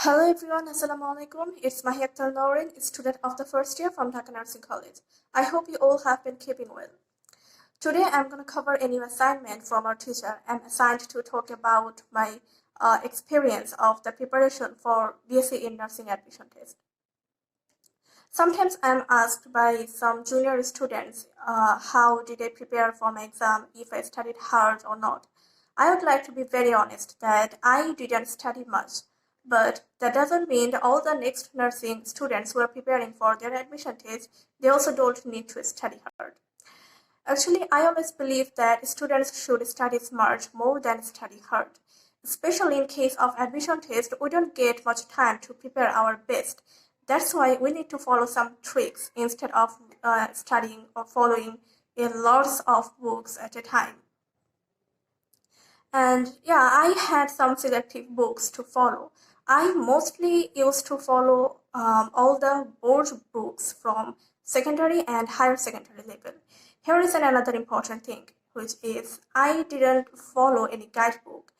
Hello everyone, Assalamu alaikum. It's Mahia Akter, student of the first year from Dhaka Nursing College. I hope you all have been keeping well. Today I'm going to cover a new assignment from our teacher. I'm assigned to talk about my experience of the preparation for B.Sc in nursing admission test. Sometimes I'm asked by some junior students how did I prepare for my exam, if I studied hard or not. I would like to be very honest that I didn't study much. But that doesn't mean that all the next nursing students who are preparing for their admission test, they also don't need to study hard. Actually, I always believe that students should study smart more than study hard. Especially in case of admission test, we don't get much time to prepare our best. That's why we need to follow some tricks instead of studying or following a lots of books at a time. And yeah, I had some selective books to follow. I mostly used to follow all the board books from secondary and higher secondary level. Here is another important thing, which is I didn't follow any guidebook,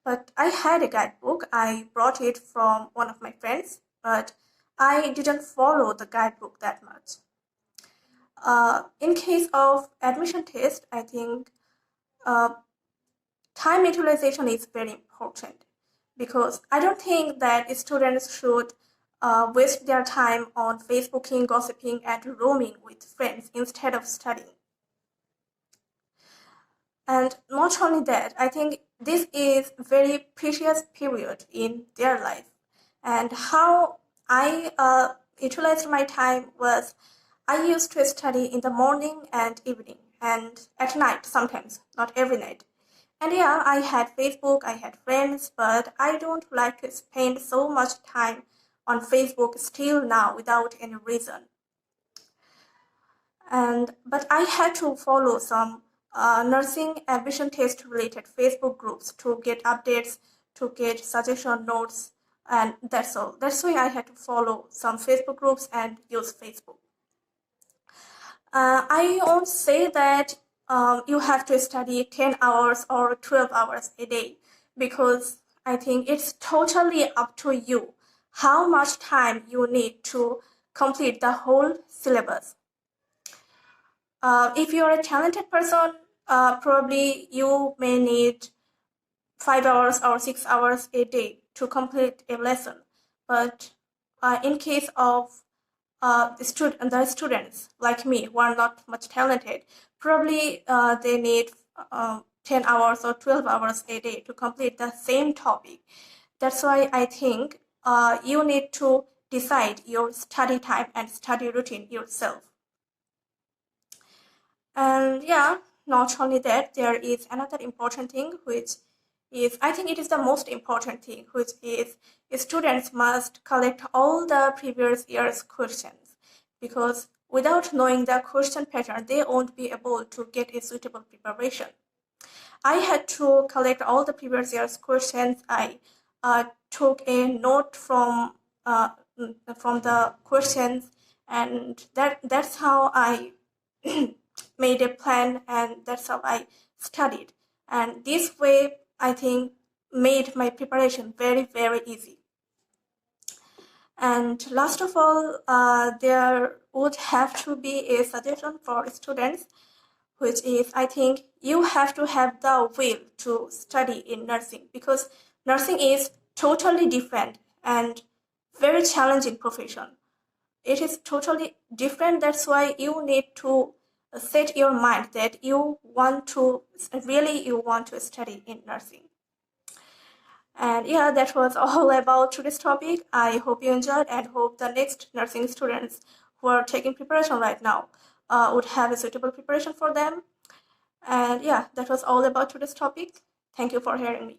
but I had a guidebook. I brought it from one of my friends, but I didn't follow the guidebook that much. In case of admission test, I think time utilization is very important, because I don't think that students should waste their time on Facebooking, gossiping, and roaming with friends instead of studying. And not only that, I think this is a very precious period in their life. And how I utilized my time was I used to study in the morning and evening, and at night sometimes, not every night. And yeah, I had Facebook, I had friends, but I don't like to spend so much time on Facebook still now without any reason. But I had to follow some nursing admission test related Facebook groups to get updates, to get suggestion notes, and that's all. That's why I had to follow some Facebook groups and use Facebook. I won't say that you have to study 10 hours or 12 hours a day, because I think it's totally up to you how much time you need to complete the whole syllabus. If you're a talented person, probably you may need 5 hours or 6 hours a day to complete a lesson. But in case of the students like me who are not much talented, probably they need 10 hours or 12 hours a day to complete the same topic. That's why I think you need to decide your study time and study routine yourself. And yeah, not only that, there is another important thing, which is, I think it is the most important thing, which is students must collect all the previous year's questions, because without knowing the question pattern, they won't be able to get a suitable preparation. I had to collect all the previous year's questions. I took a note from the questions, and that's how I made a plan, and that's how I studied. And this way, I think, made my preparation very, very easy. And last of all, there would have to be a suggestion for students, which is, I think, you have to have the will to study in nursing, because nursing is totally different and very challenging profession. It is totally different. That's why you need to set your mind that you want to study in nursing. And yeah, that was all about today's topic. I hope you enjoyed, and hope the next nursing students who are taking preparation right now would have a suitable preparation for them. And yeah, that was all about today's topic. Thank you for hearing me.